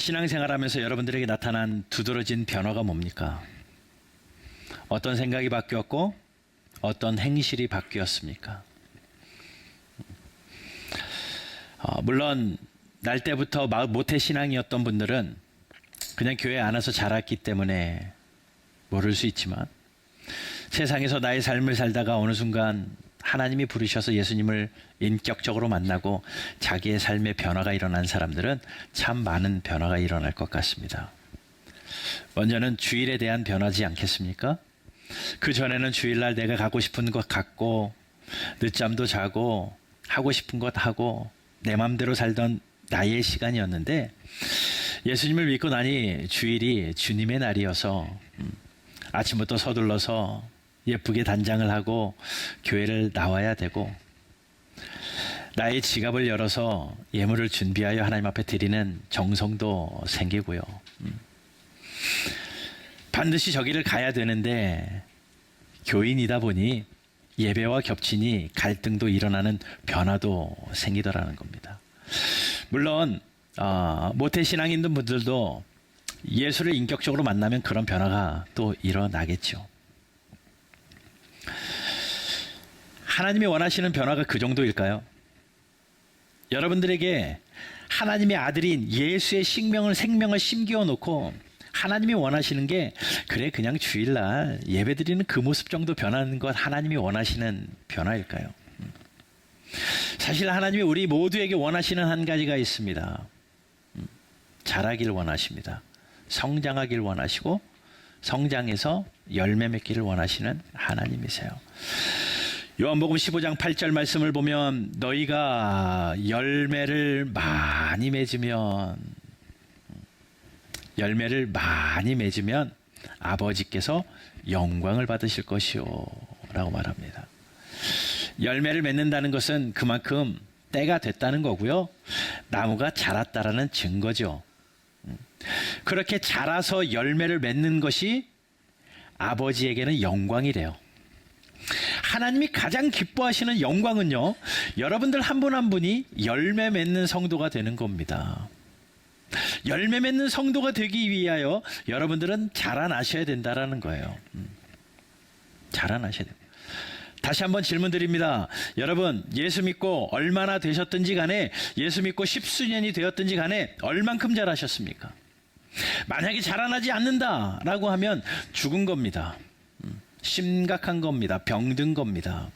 신앙생활하면서 여러분들에게 나타난 두드러진 변화가 뭡니까? 어떤 생각이 바뀌었고 어떤 행실이 바뀌었습니까? 물론 날 때부터 모태신앙이었던 분들은 그냥 교회 안 와서 자랐기 때문에 모를 수 있지만, 세상에서 나의 삶을 살다가 어느 순간 하나님이 부르셔서 예수님을 인격적으로 만나고 자기의 삶의 변화가 일어난 사람들은 참 많은 변화가 일어날 것 같습니다. 먼저는 주일에 대한 변화지 않겠습니까? 그 전에는 주일날 내가 가고 싶은 것 갖고 늦잠도 자고 하고 싶은 것 하고 내 맘대로 살던 나의 시간이었는데, 예수님을 믿고 나니 주일이 주님의 날이어서 아침부터 서둘러서 예쁘게 단장을 하고 교회를 나와야 되고, 나의 지갑을 열어서 예물을 준비하여 하나님 앞에 드리는 정성도 생기고요. 반드시 저기를 가야 되는데 교인이다 보니 예배와 겹치니 갈등도 일어나는 변화도 생기더라는 겁니다. 물론 모태신앙인 분들도 예수를 인격적으로 만나면 그런 변화가 또 일어나겠죠. 하나님이 원하시는 변화가 그 정도일까요? 여러분들에게 하나님의 아들인 예수의 생명을 심기어 놓고 하나님이 원하시는 게 그래 그냥 주일날 예배드리는 그 모습 정도 변하는 것 하나님이 원하시는 변화일까요? 사실 하나님이 우리 모두에게 원하시는 한 가지가 있습니다. 자라길 원하십니다. 성장하길 원하시고 성장해서 열매 맺기를 원하시는 하나님이세요. 요한복음 15장 8절 말씀을 보면 너희가 열매를 많이 맺으면 아버지께서 영광을 받으실 것이요 라고 말합니다. 열매를 맺는다는 것은 그만큼 때가 됐다는 거고요. 나무가 자랐다라는 증거죠. 그렇게 자라서 열매를 맺는 것이 아버지에게는 영광이래요. 하나님이 가장 기뻐하시는 영광은요, 여러분들 한 분 한 분이 열매 맺는 성도가 되는 겁니다. 열매 맺는 성도가 되기 위하여 여러분들은 자라나셔야 된다라는 거예요. 자라나셔야 돼요. 다시 한번 질문 드립니다. 여러분, 예수 믿고 얼마나 되셨든지 간에, 예수 믿고 10수년이 되었든지 간에 얼만큼 자라셨습니까? 만약에 자라나지 않는다라고 하면 죽은 겁니다. 심각한 겁니다. 병든 겁니다.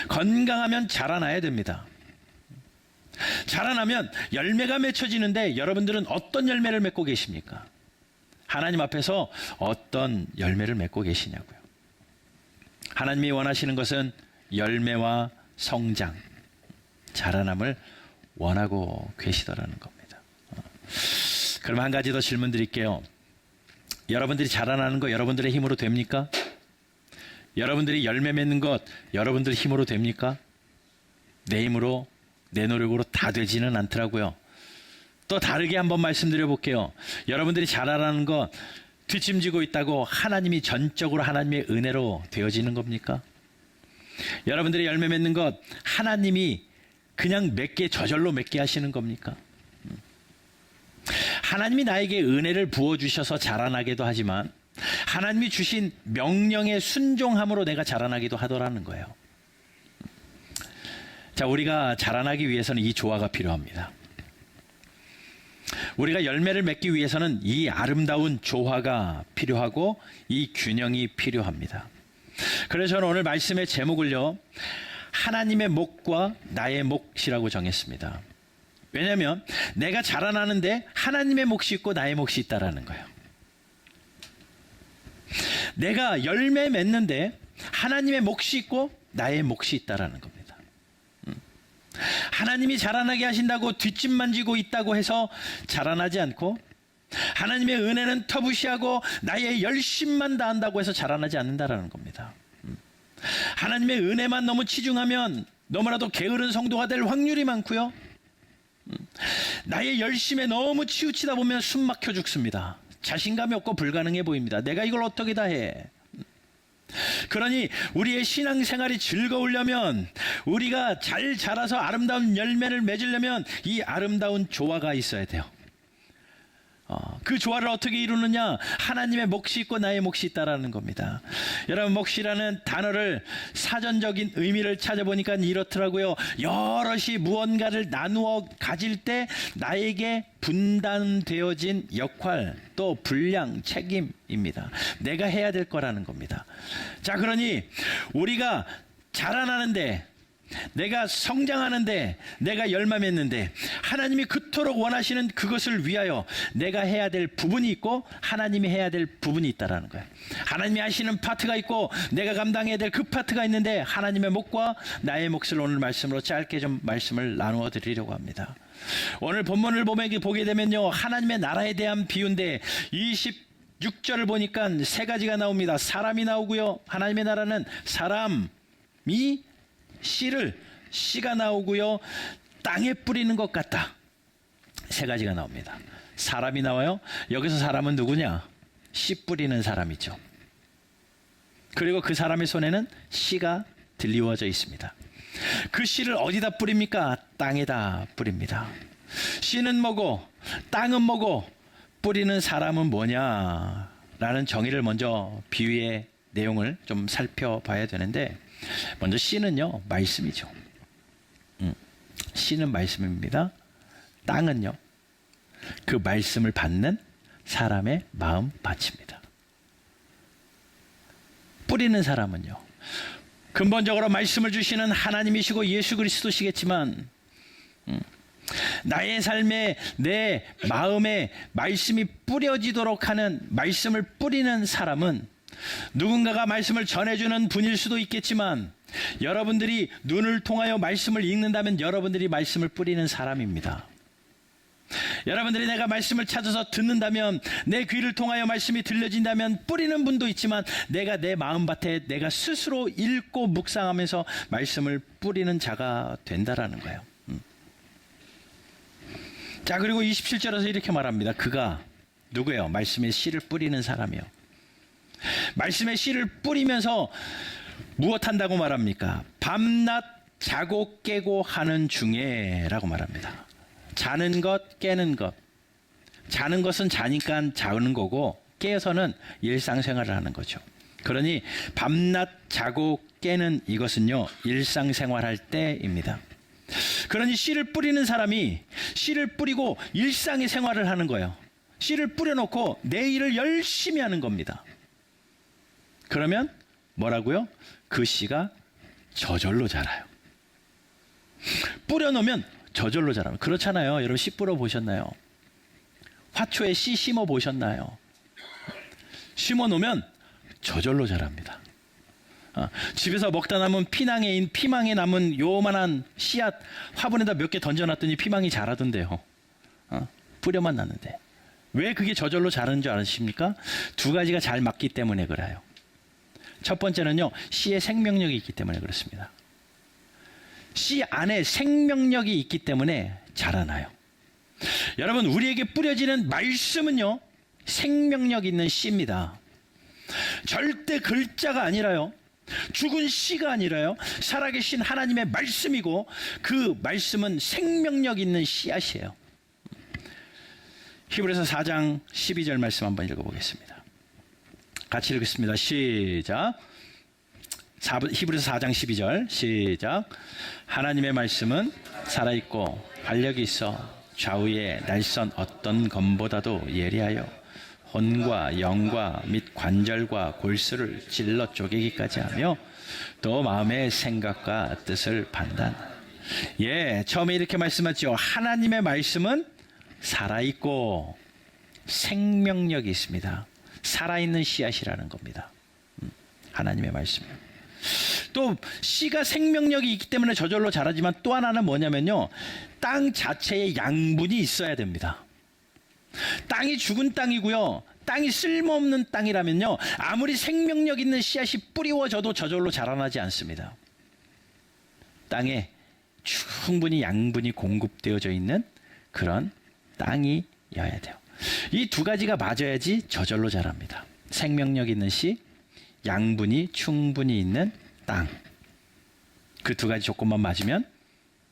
건강하면 자라나야 됩니다. 자라나면 열매가 맺혀지는데 여러분들은 어떤 열매를 맺고 계십니까? 하나님 앞에서 어떤 열매를 맺고 계시냐고요. 하나님이 원하시는 것은 열매와 성장, 자라남을 원하고 계시더라는 겁니다. 그럼 한 가지 더 질문 드릴게요. 여러분들이 자라나는 거 여러분들의 힘으로 됩니까? 여러분들이 열매 맺는 것 여러분들 힘으로 됩니까? 내 힘으로, 내 노력으로 다 되지는 않더라고요. 또 다르게 한번 말씀드려 볼게요. 여러분들이 자라나는 것 뒷짐지고 있다고 하나님이 전적으로 하나님의 은혜로 되어지는 겁니까? 여러분들이 열매 맺는 것 하나님이 그냥 저절로 맺게 하시는 겁니까? 하나님이 나에게 은혜를 부어주셔서 자라나게도 하지만 하나님이 주신 명령에 순종함으로 내가 자라나기도 하더라는 거예요. 자, 우리가 자라나기 위해서는 이 조화가 필요합니다. 우리가 열매를 맺기 위해서는 이 아름다운 조화가 필요하고 이 균형이 필요합니다. 그래서 저는 오늘 말씀의 제목을요, 하나님의 몫과 나의 몫이라고 정했습니다. 왜냐하면 내가 자라나는데 하나님의 몫이 있고 나의 몫이 있다라는 거예요. 내가 열매 맺는데 하나님의 몫이 있고 나의 몫이 있다라는 겁니다. 하나님이 자라나게 하신다고 뒷짐 만지고 있다고 해서 자라나지 않고, 하나님의 은혜는 터부시하고 나의 열심만 다한다고 해서 자라나지 않는다라는 겁니다. 하나님의 은혜만 너무 치중하면 너무나도 게으른 성도가 될 확률이 많고요. 나의 열심에 너무 치우치다 보면 숨 막혀 죽습니다. 자신감이 없고 불가능해 보입니다. 내가 이걸 어떻게 다 해? 그러니 우리의 신앙생활이 즐거우려면, 우리가 잘 자라서 아름다운 열매를 맺으려면 이 아름다운 조화가 있어야 돼요. 그 조화를 어떻게 이루느냐? 하나님의 몫이 있고 나의 몫이 있다라는 겁니다. 여러분, 몫이라는 단어를 사전적인 의미를 찾아보니까 이렇더라고요. 여럿이 무언가를 나누어 가질 때 나에게 분담되어진 역할, 또 분량, 책임입니다. 내가 해야 될 거라는 겁니다. 자, 그러니 우리가 자라나는데, 내가 성장하는데, 내가 열매 맺는데 하나님이 그토록 원하시는 그것을 위하여 내가 해야 될 부분이 있고 하나님이 해야 될 부분이 있다라는 거예요. 하나님이 하시는 파트가 있고 내가 감당해야 될 그 파트가 있는데, 하나님의 몫과 나의 몫을 오늘 말씀으로 짧게 좀 말씀을 나누어 드리려고 합니다. 오늘 본문을 보게 되면요, 하나님의 나라에 대한 비유인데 26절을 보니까 세 가지가 나옵니다. 사람이 나오고요, 하나님의 나라는 사람이 씨가 나오고요, 땅에 뿌리는 것 같다. 세 가지가 나옵니다. 사람이 나와요. 여기서 사람은 누구냐? 씨 뿌리는 사람이죠. 그리고 그 사람의 손에는 씨가 들리워져 있습니다. 그 씨를 어디다 뿌립니까? 땅에다 뿌립니다. 씨는 뭐고 땅은 뭐고 뿌리는 사람은 뭐냐? 라는 정의를 먼저, 비유의 내용을 좀 살펴봐야 되는데, 먼저 씨는요, 말씀이죠. 씨는 말씀입니다. 땅은요, 그 말씀을 받는 사람의 마음 밭입니다. 뿌리는 사람은요, 근본적으로 말씀을 주시는 하나님이시고 예수 그리스도시겠지만, 나의 삶에, 내 마음에 말씀이 뿌려지도록 하는, 말씀을 뿌리는 사람은 누군가가 말씀을 전해주는 분일 수도 있겠지만, 여러분들이 눈을 통하여 말씀을 읽는다면 여러분들이 말씀을 뿌리는 사람입니다. 여러분들이 내가 말씀을 찾아서 듣는다면, 내 귀를 통하여 말씀이 들려진다면 뿌리는 분도 있지만, 내가 내 마음밭에 내가 스스로 읽고 묵상하면서 말씀을 뿌리는 자가 된다라는 거예요. 자, 그리고 27절에서 이렇게 말합니다. 그가 누구예요? 말씀의 씨를 뿌리는 사람이요. 말씀의 씨를 뿌리면서 무엇한다고 말합니까? 밤낮 자고 깨고 하는 중에 라고 말합니다. 자는 것, 깨는 것. 자는 것은 자니까 자는 거고, 깨서는 일상생활을 하는 거죠. 그러니 밤낮 자고 깨는 이것은요, 일상생활할 때입니다. 그러니 씨를 뿌리는 사람이 씨를 뿌리고 일상의 생활을 하는 거예요. 씨를 뿌려놓고 내 일을 열심히 하는 겁니다. 그러면 뭐라고요? 그 씨가 저절로 자라요. 뿌려놓으면 저절로 자라요. 그렇잖아요. 여러분, 씨 뿌려 보셨나요? 화초에 씨 심어 보셨나요? 심어 놓으면 저절로 자랍니다. 집에서 먹다 남은 피망에 남은 요만한 씨앗 화분에다 몇 개 던져놨더니 피망이 자라던데요. 뿌려만 놨는데. 왜 그게 저절로 자라는 줄 아십니까? 두 가지가 잘 맞기 때문에 그래요. 첫 번째는요, 씨의 생명력이 있기 때문에 그렇습니다. 씨 안에 생명력이 있기 때문에 자라나요. 여러분, 우리에게 뿌려지는 말씀은요, 생명력 있는 씨입니다. 절대 글자가 아니라요, 죽은 씨가 아니라요, 살아계신 하나님의 말씀이고, 그 말씀은 생명력 있는 씨앗이에요. 히브리서 4장 12절 말씀 한번 읽어보겠습니다. 같이 읽겠습니다. 시작. 히브리서 4장 12절 시작. 하나님의 말씀은 살아있고 활력이 있어 좌우의 날선 어떤 검보다도 예리하여 혼과 영과 및 관절과 골수를 찔러 쪼개기까지 하며 또 마음의 생각과 뜻을 판단. 처음에 이렇게 말씀하죠. 하나님의 말씀은 살아있고 생명력이 있습니다. 살아있는 씨앗이라는 겁니다. 하나님의 말씀. 또 씨가 생명력이 있기 때문에 저절로 자라지만, 또 하나는 뭐냐면요, 땅 자체에 양분이 있어야 됩니다. 땅이 죽은 땅이고요, 땅이 쓸모없는 땅이라면요, 아무리 생명력 있는 씨앗이 뿌리워져도 저절로 자라나지 않습니다. 땅에 충분히 양분이 공급되어져 있는 그런 땅이어야 돼요. 이 두 가지가 맞아야지 저절로 자랍니다. 생명력 있는 씨, 양분이 충분히 있는 땅. 그 두 가지 조건만 맞으면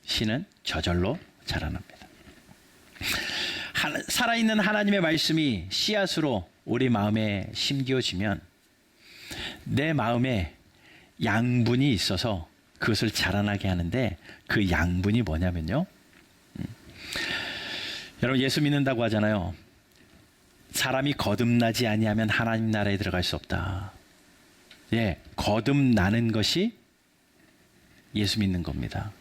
씨는 저절로 자라납니다. 살아있는 하나님의 말씀이 씨앗으로 우리 마음에 심겨지면 내 마음에 양분이 있어서 그것을 자라나게 하는데, 그 양분이 뭐냐면요, 여러분 예수 믿는다고 하잖아요. 사람이 거듭나지 아니하면 하나님 나라에 들어갈 수 없다. 예, 거듭나는 것이 예수 믿는 겁니다.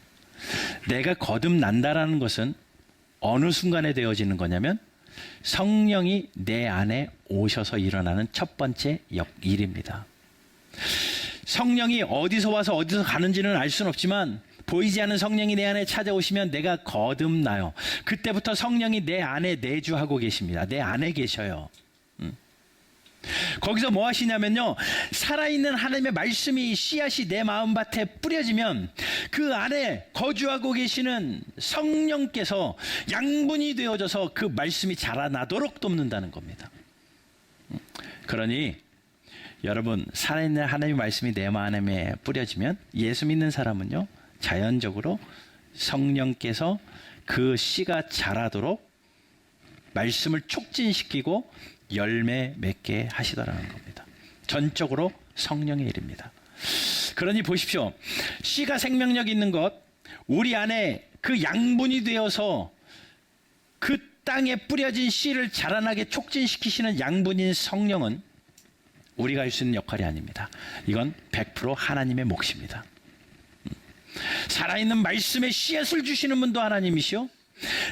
내가 거듭난다라는 것은 어느 순간에 되어지는 거냐면 성령이 내 안에 오셔서 일어나는 첫 번째 일입니다. 성령이 어디서 와서 어디서 가는지는 알 수는 없지만 보이지 않는 성령이 내 안에 찾아오시면 내가 거듭나요. 그때부터 성령이 내 안에 내주하고 계십니다. 내 안에 계셔요. 거기서 뭐 하시냐면요, 살아있는 하나님의 말씀이 씨앗이 내 마음밭에 뿌려지면 그 안에 거주하고 계시는 성령께서 양분이 되어져서 그 말씀이 자라나도록 돕는다는 겁니다. 그러니 여러분, 살아있는 하나님의 말씀이 내 마음에 뿌려지면 예수 믿는 사람은요, 자연적으로 성령께서 그 씨가 자라도록 말씀을 촉진시키고 열매 맺게 하시더라는 겁니다. 전적으로 성령의 일입니다. 그러니 보십시오. 씨가 생명력 있는 것, 우리 안에 그 양분이 되어서 그 땅에 뿌려진 씨를 자라나게 촉진시키시는 양분인 성령은 우리가 할 수 있는 역할이 아닙니다. 이건 100% 하나님의 몫입니다. 살아있는 말씀의 씨앗을 주시는 분도 하나님이시오,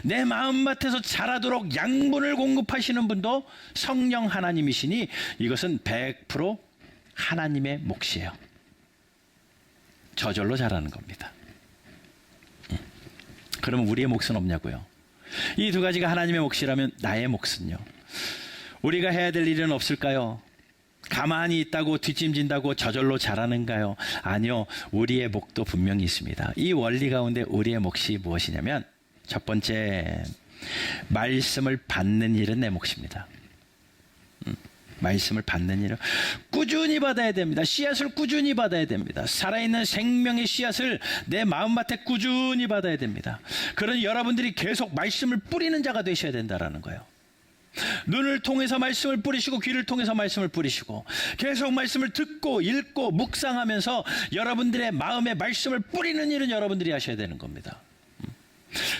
내 마음밭에서 자라도록 양분을 공급하시는 분도 성령 하나님이시니 이것은 100% 하나님의 몫이에요. 저절로 자라는 겁니다. 그러면 우리의 몫은 없냐고요? 이 두 가지가 하나님의 몫이라면 나의 몫은요? 우리가 해야 될 일은 없을까요? 가만히 있다고 뒷짐진다고 저절로 자라는가요? 아니요. 우리의 몫도 분명히 있습니다. 이 원리 가운데 우리의 몫이 무엇이냐면, 첫 번째, 말씀을 받는 일은 내 몫입니다. 말씀을 받는 일은 꾸준히 받아야 됩니다. 씨앗을 꾸준히 받아야 됩니다. 살아있는 생명의 씨앗을 내 마음밭에 꾸준히 받아야 됩니다. 그러니 여러분들이 계속 말씀을 뿌리는 자가 되셔야 된다는 거예요. 눈을 통해서 말씀을 뿌리시고 귀를 통해서 말씀을 뿌리시고 계속 말씀을 듣고 읽고 묵상하면서 여러분들의 마음에 말씀을 뿌리는 일은 여러분들이 하셔야 되는 겁니다.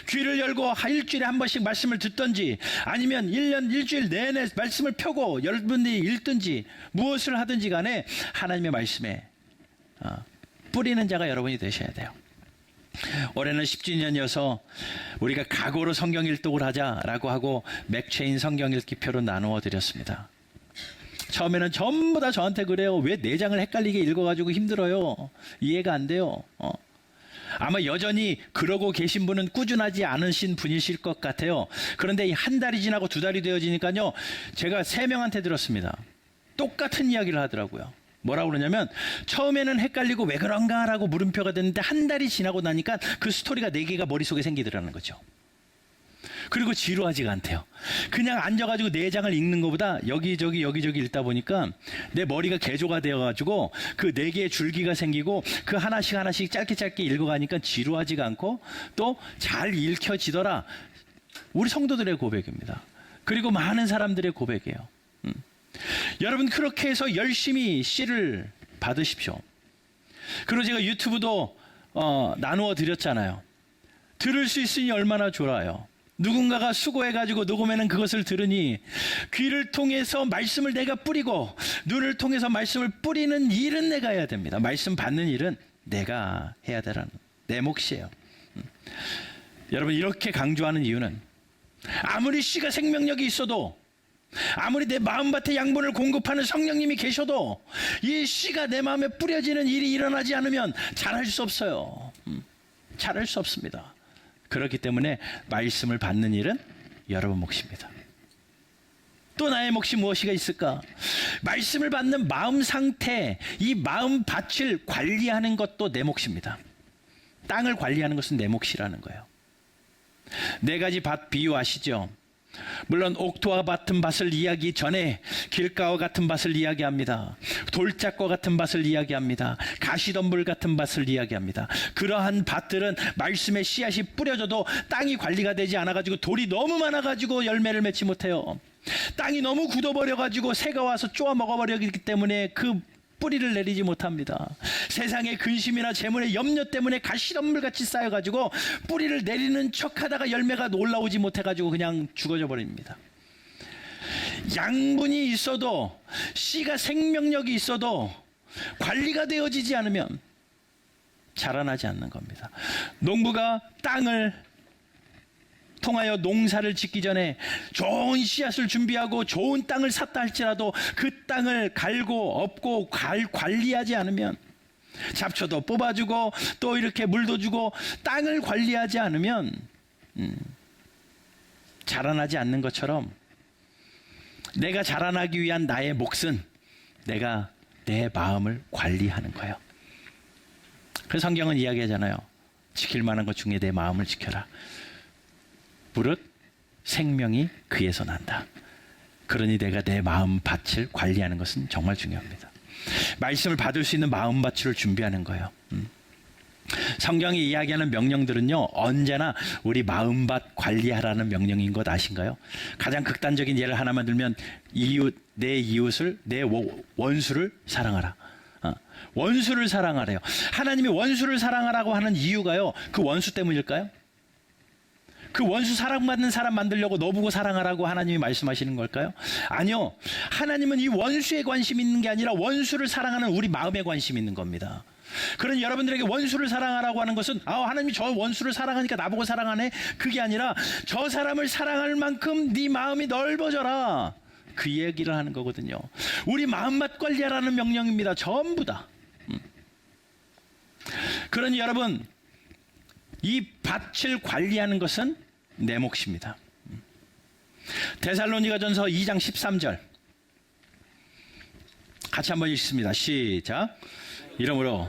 귀를 열고 일주일에 한 번씩 말씀을 듣든지 아니면 1년 일주일 내내 말씀을 펴고 여러분들이 읽든지 무엇을 하든지 간에 하나님의 말씀에 뿌리는 자가 여러분이 되셔야 돼요. 올해는 10주년이어서 우리가 각오로 성경 일독을 하자라고 하고 맥체인 성경 읽기표로 나누어 드렸습니다. 처음에는 전부 다 저한테 그래요. 왜 4장을 헷갈리게 읽어가지고 힘들어요. 이해가 안 돼요. 아마 여전히 그러고 계신 분은 꾸준하지 않으신 분이실 것 같아요. 그런데 한 달이 지나고 2달이 되어지니까요, 제가 3명한테 들었습니다. 똑같은 이야기를 하더라고요. 뭐라고 그러냐면, 처음에는 헷갈리고 왜 그런가라고 물음표가 됐는데 한 달이 지나고 나니까 그 스토리가 4개가 머릿속에 생기더라는 거죠. 그리고 지루하지가 않대요. 그냥 앉아가지고 4장을 읽는 것보다 여기저기 읽다 보니까 내 머리가 개조가 되어가지고 그 4개의 줄기가 생기고 그 하나씩 짧게 읽어가니까 지루하지가 않고 또 잘 읽혀지더라. 우리 성도들의 고백입니다. 그리고 많은 사람들의 고백이에요. 여러분, 그렇게 해서 열심히 씨를 받으십시오. 그리고 제가 유튜브도 나누어 드렸잖아요. 들을 수 있으니 얼마나 좋아요. 누군가가 수고해가지고 녹음해는 그것을 들으니 귀를 통해서 말씀을 내가 뿌리고 눈을 통해서 말씀을 뿌리는 일은 내가 해야 됩니다. 말씀 받는 일은 내가 해야 되라는 내 몫이에요. 여러분, 이렇게 강조하는 이유는 아무리 씨가 생명력이 있어도, 아무리 내 마음밭에 양분을 공급하는 성령님이 계셔도 이 씨가 내 마음에 뿌려지는 일이 일어나지 않으면 자랄 수 없어요. 자랄 수 없습니다. 그렇기 때문에 말씀을 받는 일은 여러분 몫입니다. 또 나의 몫이 무엇이가 있을까? 말씀을 받는 마음 상태, 이 마음 밭을 관리하는 것도 내 몫입니다. 땅을 관리하는 것은 내 몫이라는 거예요. 4가지 밭 비유 아시죠? 물론 옥토와 같은 밭을 이야기 전에 길가와 같은 밭을 이야기합니다. 돌짝과 같은 밭을 이야기합니다. 가시덤불 같은 밭을 이야기합니다. 그러한 밭들은 말씀의 씨앗이 뿌려져도 땅이 관리가 되지 않아가지고 돌이 너무 많아가지고 열매를 맺지 못해요. 땅이 너무 굳어버려가지고 새가 와서 쪼아 먹어버리기 때문에 그 뿌리를 내리지 못합니다. 세상의 근심이나 재물의 염려 때문에 가시덤불같이 쌓여가지고 뿌리를 내리는 척하다가 열매가 올라오지 못해가지고 그냥 죽어져 버립니다. 양분이 있어도, 씨가 생명력이 있어도 관리가 되어지지 않으면 자라나지 않는 겁니다. 농부가 땅을 통하여 농사를 짓기 전에 좋은 씨앗을 준비하고 좋은 땅을 샀다 할지라도 그 땅을 갈고 엎고 관리하지 않으면, 잡초도 뽑아주고 또 이렇게 물도 주고 땅을 관리하지 않으면 자라나지 않는 것처럼, 내가 자라나기 위한 나의 몫은 내가 내 마음을 관리하는 거예요. 그래서 성경은 이야기하잖아요. 지킬 만한 것 중에 내 마음을 지켜라. 무릇 생명이 그에서 난다. 그러니 내가 내 마음밭을 관리하는 것은 정말 중요합니다. 말씀을 받을 수 있는 마음밭을 준비하는 거예요. 성경이 이야기하는 명령들은요, 언제나 우리 마음밭 관리하라는 명령인 것 아신가요? 가장 극단적인 예를 하나만 들면, 내 이웃을, 내 원수를 사랑하라. 원수를 사랑하래요. 하나님이 원수를 사랑하라고 하는 이유가요, 그 원수 때문일까요? 그 원수 사랑받는 사람 만들려고 너 보고 사랑하라고 하나님이 말씀하시는 걸까요? 아니요. 하나님은 이 원수에 관심 있는 게 아니라 원수를 사랑하는 우리 마음에 관심 있는 겁니다. 그런 여러분들에게 원수를 사랑하라고 하는 것은, 하나님이 저 원수를 사랑하니까 나보고 사랑하네, 그게 아니라 저 사람을 사랑할 만큼 네 마음이 넓어져라, 그 얘기를 하는 거거든요. 우리 마음밭 관리하라는 명령입니다. 전부 다. 그러니 여러분, 이 밭을 관리하는 것은 내 몫입니다. 데살로니가전서 2장 13절 같이 한번 읽습니다. 시작. 이러므로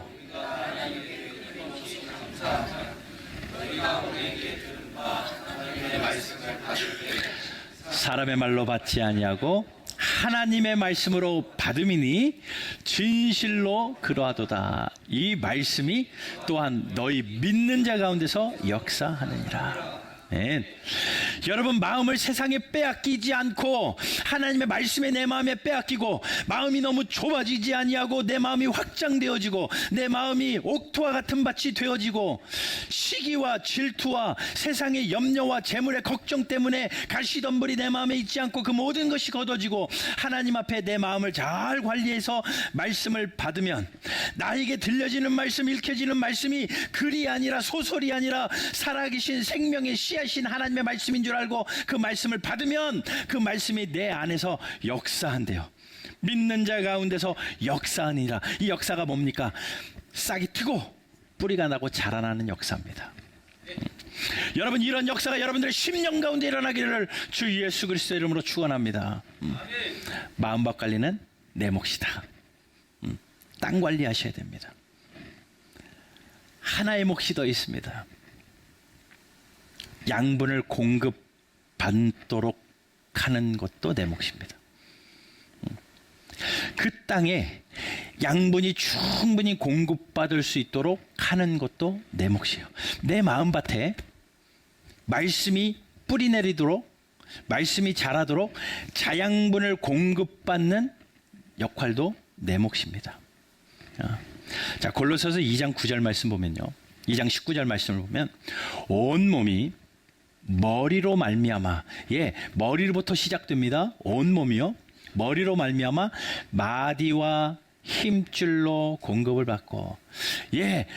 사람의 말로 받지 아니하고 하나님의 말씀으로 받음이니 진실로 그러하도다. 이 말씀이 또한 너희 믿는 자 가운데서 역사하느니라. 여러분, 마음을 세상에 빼앗기지 않고 하나님의 말씀에 내 마음에 빼앗기고, 마음이 너무 좁아지지 아니하고 내 마음이 확장되어지고 내 마음이 옥토와 같은 밭이 되어지고, 시기와 질투와 세상의 염려와 재물의 걱정 때문에 가시덤불이 내 마음에 있지 않고 그 모든 것이 걷어지고, 하나님 앞에 내 마음을 잘 관리해서 말씀을 받으면, 나에게 들려지는 말씀, 읽혀지는 말씀이 글이 아니라 소설이 아니라 살아계신 생명의 씨앗인 하나님의 말씀인 줄 알고 그 말씀을 받으면 그 말씀이 내 안에서 역사한대요. 믿는 자 가운데서 역사하니라. 이 역사가 뭡니까? 싹이 트고 뿌리가 나고 자라나는 역사입니다. 여러분, 이런 역사가 여러분들의 심령 가운데 일어나기를 주 예수 그리스도의 이름으로 축원합니다. 마음밭 관리는 내 몫이다. 땅 관리하셔야 됩니다. 하나의 몫이 더 있습니다. 양분을 공급받도록 하는 것도 내 몫입니다. 그 땅에 양분이 충분히 공급받을 수 있도록 하는 것도 내 몫이에요. 내 마음밭에 말씀이 뿌리 내리도록, 말씀이 자라도록 자양분을 공급받는 역할도 내 몫입니다. 자, 골로새서 2장 9절 말씀 보면요, 2장 19절 말씀을 보면, 온 몸이 머리로 말미암아, 머리로부터 시작됩니다. 온 몸이요, 머리로 말미암아 마디와 힘줄로 공급을 받고,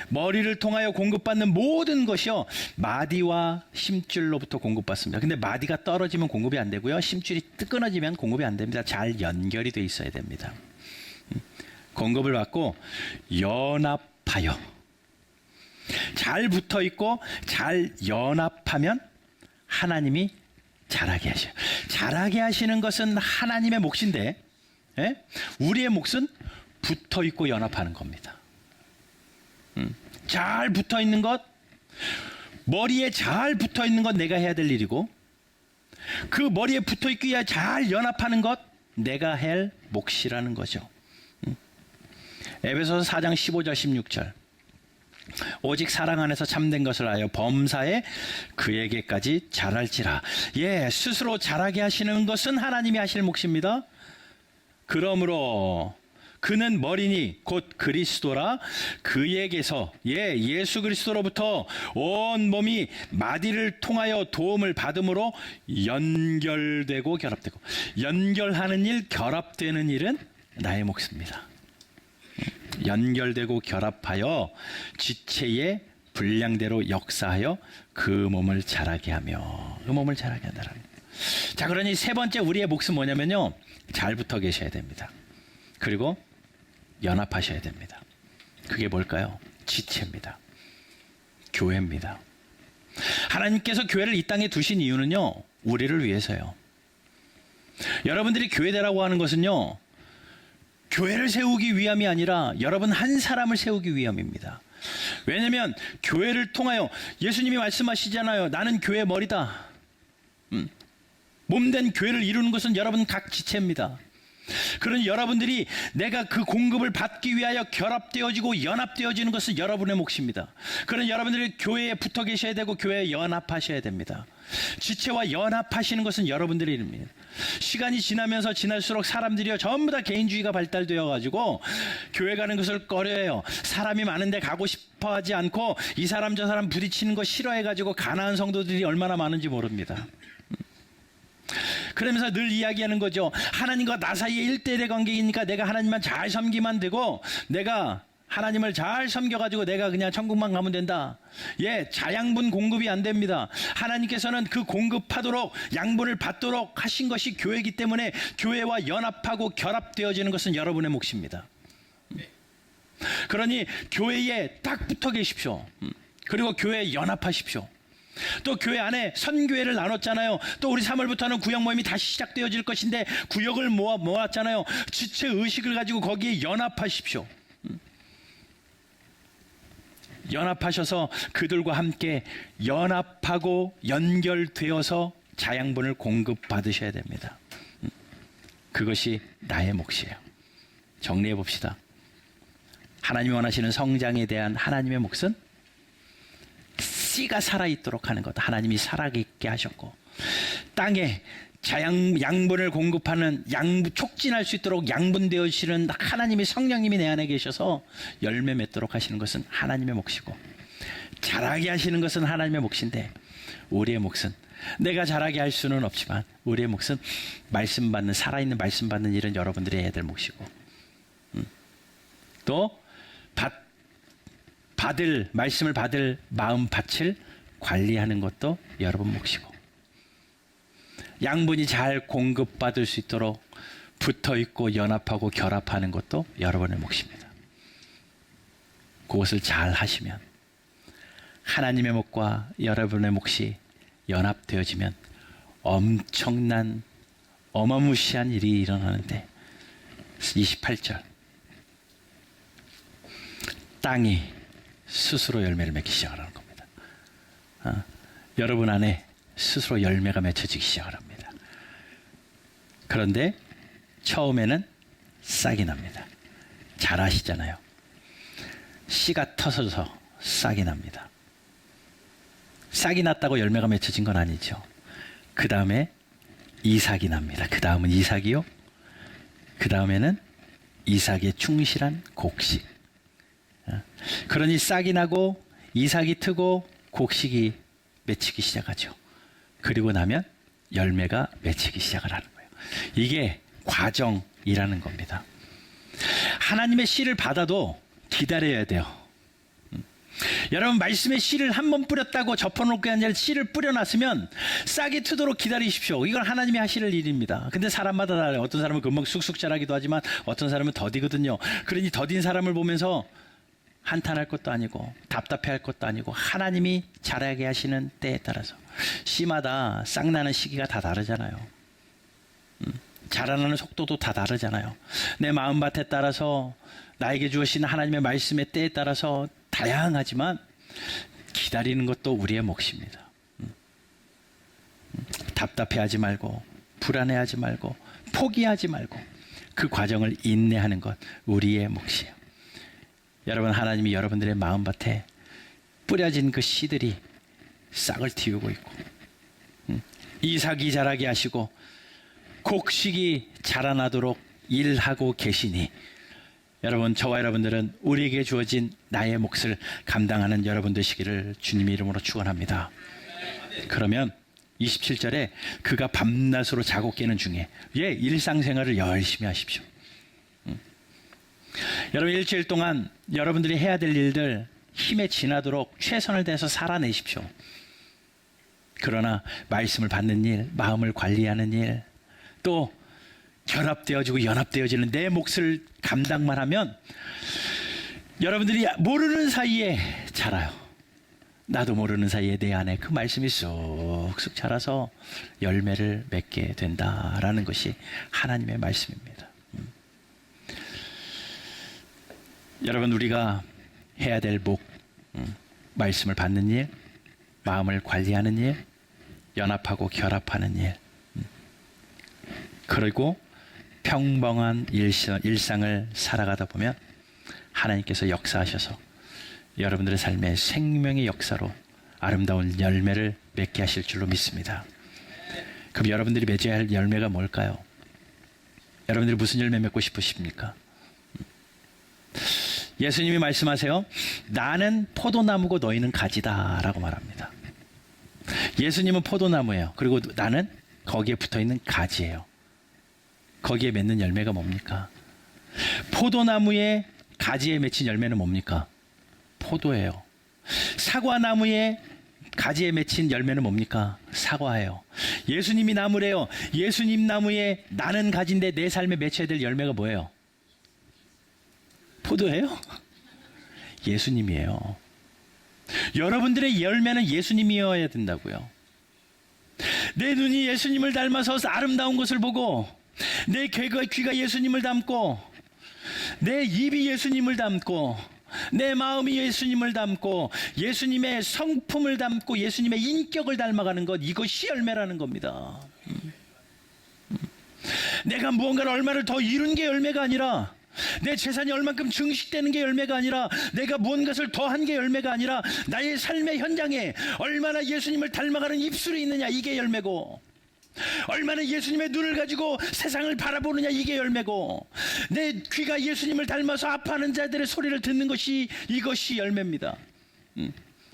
머리를 통하여 공급받는 모든 것이요, 마디와 힘줄로부터 공급받습니다. 근데 마디가 떨어지면 공급이 안 되고요, 힘줄이 끊어지면 공급이 안 됩니다. 잘 연결이 돼 있어야 됩니다. 공급을 받고 연합하여, 잘 붙어 있고 잘 연합하면 하나님이 자라게 하셔요. 자라게 하시는 것은 하나님의 몫인데, 우리의 몫은 붙어 있고 연합하는 겁니다. 잘 붙어 있는 것, 머리에 잘 붙어 있는 건 내가 해야 될 일이고, 그 머리에 붙어있기 위해 잘 연합하는 것, 내가 할 몫이라는 거죠. 에베소서 4장 15절 16절. 오직 사랑 안에서 참된 것을 하여 범사에 그에게까지 잘할지라. 예, 스스로 잘하게 하시는 것은 하나님이 하실 몫입니다. 그러므로 그는 머리니 곧 그리스도라. 그에게서 예수 그리스도로부터 온 몸이 마디를 통하여 도움을 받음으로 연결되고 결합되고, 연결하는 일, 결합되는 일은 나의 몫입니다. 연결되고 결합하여 지체의 분량대로 역사하여 그 몸을 자라게 하며, 그 몸을 자라게 한다는 거예요. 자, 그러니 세 번째 우리의 몫은 뭐냐면요, 잘 붙어 계셔야 됩니다. 그리고 연합하셔야 됩니다. 그게 뭘까요? 지체입니다. 교회입니다. 하나님께서 교회를 이 땅에 두신 이유는요, 우리를 위해서요. 여러분들이 교회되라고 하는 것은요, 교회를 세우기 위함이 아니라 여러분 한 사람을 세우기 위함입니다. 왜냐하면 교회를 통하여 예수님이 말씀하시잖아요. 나는 교회의 머리다. 몸된 교회를 이루는 것은 여러분 각 지체입니다. 그러니 여러분들이 내가 그 공급을 받기 위하여 결합되어지고 연합되어지는 것은 여러분의 몫입니다. 그러니 여러분들이 교회에 붙어 계셔야 되고 교회에 연합하셔야 됩니다. 지체와 연합하시는 것은 여러분들의 일입니다. 시간이 지나면서 지날수록 사람들이요, 전부 다 개인주의가 발달되어 가지고 교회 가는 것을 꺼려해요. 사람이 많은데 가고 싶어 하지 않고 이 사람 저 사람 부딪히는 거 싫어해 가지고 가난한 성도들이 얼마나 많은지 모릅니다. 그러면서 늘 이야기하는 거죠. 하나님과 나 사이에 1대1의 관계이니까 내가 하나님만 잘 섬기면 되고, 내가 하나님을 잘 섬겨가지고 내가 그냥 천국만 가면 된다. 예, 자양분 공급이 안 됩니다. 하나님께서는 그 공급하도록, 양분을 받도록 하신 것이 교회이기 때문에 교회와 연합하고 결합되어지는 것은 여러분의 몫입니다. 그러니 교회에 딱 붙어 계십시오. 그리고 교회에 연합하십시오. 또 교회 안에 선교회를 나눴잖아요. 또 우리 3월부터는 구역 모임이 다시 시작되어질 것인데 구역을 모았잖아요. 지체 의식을 가지고 거기에 연합하십시오. 연합하셔서 그들과 함께 연합하고 연결되어서 자양분을 공급받으셔야 됩니다. 그것이 나의 몫이에요. 정리해 봅시다. 하나님이 원하시는 성장에 대한 하나님의 몫은 씨가 살아있도록 하는 것. 하나님이 살아있게 하셨고, 땅에 양분을 공급하는, 촉진할 수 있도록 양분되어지는 하나님의 성령님이 내 안에 계셔서 열매 맺도록 하시는 것은 하나님의 몫이고, 자라게 하시는 것은 하나님의 몫인데, 우리의 몫은, 내가 자라게 할 수는 없지만 우리의 몫은 말씀 받는, 살아있는 말씀 받는 일은 여러분들이 해야 될 몫이고, 또 말씀을 받을 마음밭을 관리하는 것도 여러분 몫이고, 양분이 잘 공급받을 수 있도록 붙어있고 연합하고 결합하는 것도 여러분의 몫입니다. 그것을 잘 하시면, 하나님의 몫과 여러분의 몫이 연합되어지면 엄청난 어마무시한 일이 일어나는데, 28절, 땅이 스스로 열매를 맺기 시작하는 겁니다. 여러분 안에 스스로 열매가 맺혀지기 시작을 합니다. 그런데 처음에는 싹이 납니다. 잘 아시잖아요. 씨가 터져서 싹이 납니다. 싹이 났다고 열매가 맺혀진 건 아니죠. 그 다음에 이삭이 납니다. 그 다음은 이삭이요. 그 다음에는 이삭에 충실한 곡식. 그러니 싹이 나고 이삭이 트고 곡식이 맺히기 시작하죠. 그리고 나면 열매가 맺히기 시작을 하는 거예요. 이게 과정이라는 겁니다. 하나님의 씨를 받아도 기다려야 돼요. 여러분, 말씀의 씨를 한 번 뿌렸다고 접어놓을 게 아니라 씨를 뿌려놨으면 싹이 트도록 기다리십시오. 이건 하나님이 하실 일입니다. 근데 사람마다 달라요. 어떤 사람은 금방 쑥쑥 자라기도 하지만 어떤 사람은 더디거든요. 그러니 더딘 사람을 보면서 한탄할 것도 아니고 답답해할 것도 아니고, 하나님이 자라게 하시는 때에 따라서, 씨마다 싹 나는 시기가 다 다르잖아요. 자라나는 속도도 다 다르잖아요. 내 마음밭에 따라서, 나에게 주어진 하나님의 말씀의 때에 따라서 다양하지만 기다리는 것도 우리의 몫입니다. 답답해하지 말고 불안해하지 말고 포기하지 말고 그 과정을 인내하는 것 우리의 몫이에요. 여러분, 하나님이 여러분들의 마음밭에 뿌려진 그 씨들이 싹을 틔우고 있고 이삭이 자라게 하시고 곡식이 자라나도록 일하고 계시니 여러분, 저와 여러분들은 우리에게 주어진 나의 몫을 감당하는 여러분 되시기를 주님의 이름으로 축원합니다. 그러면 27절에 그가 밤낮으로 자고 깨는 중에 일상생활을 열심히 하십시오. 여러분, 일주일 동안 여러분들이 해야 될 일들 힘에 지나도록 최선을 다해서 살아내십시오. 그러나 말씀을 받는 일, 마음을 관리하는 일, 또 결합되어지고 연합되어지는 내 몫을 감당만 하면 여러분들이 모르는 사이에 자라요. 나도 모르는 사이에 내 안에 그 말씀이 쑥쑥 자라서 열매를 맺게 된다라는 것이 하나님의 말씀입니다. 여러분, 우리가 해야 될 목, 말씀을 받는 일, 마음을 관리하는 일, 연합하고 결합하는 일, 그리고 평범한 일상을 살아가다 보면 하나님께서 역사하셔서 여러분들의 삶에 생명의 역사로 아름다운 열매를 맺게 하실 줄로 믿습니다. 그럼 여러분들이 맺어야 할 열매가 뭘까요? 여러분들이 무슨 열매 맺고 싶으십니까? 예수님이 말씀하세요. 나는 포도나무고 너희는 가지다 라고 말합니다. 예수님은 포도나무예요. 그리고 나는 거기에 붙어있는 가지예요. 거기에 맺는 열매가 뭡니까? 포도나무의 가지에 맺힌 열매는 뭡니까? 포도예요. 사과나무의 가지에 맺힌 열매는 뭡니까? 사과예요. 예수님이 나무래요. 예수님 나무에 나는 가지인데 내 삶에 맺혀야 될 열매가 뭐예요? 포도예요? 예수님이에요. 여러분들의 열매는 예수님이어야 된다고요. 내 눈이 예수님을 닮아서 아름다운 것을 보고 내 귀가 예수님을 닮고 내 입이 예수님을 닮고 내 마음이 예수님을 닮고 예수님의 성품을 닮고 예수님의 인격을 닮아가는 것, 이것이 열매라는 겁니다. 내가 무언가를 얼마를 더 이룬 게 열매가 아니라, 내 재산이 얼만큼 증식되는 게 열매가 아니라, 내가 무언가를 더 한 게 열매가 아니라, 나의 삶의 현장에 얼마나 예수님을 닮아가는 입술이 있느냐, 이게 열매고, 얼마나 예수님의 눈을 가지고 세상을 바라보느냐, 이게 열매고, 내 귀가 예수님을 닮아서 아파하는 자들의 소리를 듣는 것이, 이것이 열매입니다.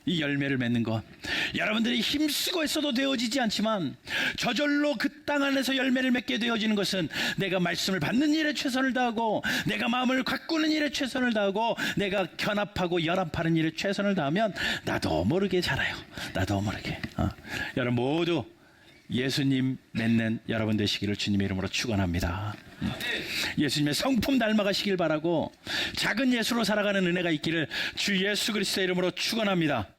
이 열매를 맺는 것, 여러분들이 힘쓰고 했어도 되어지지 않지만 저절로 그 땅 안에서 열매를 맺게 되어지는 것은 내가 말씀을 받는 일에 최선을 다하고, 내가 마음을 가꾸는 일에 최선을 다하고, 내가 견합하고 연합하는 일에 최선을 다하면 나도 모르게 자라요. 나도 모르게. 여러분 모두 예수님 맺는 여러분 되시기를 주님의 이름으로 축원합니다. 예수님의 성품 닮아가시길 바라고 작은 예수로 살아가는 은혜가 있기를 주 예수 그리스도의 이름으로 축원합니다.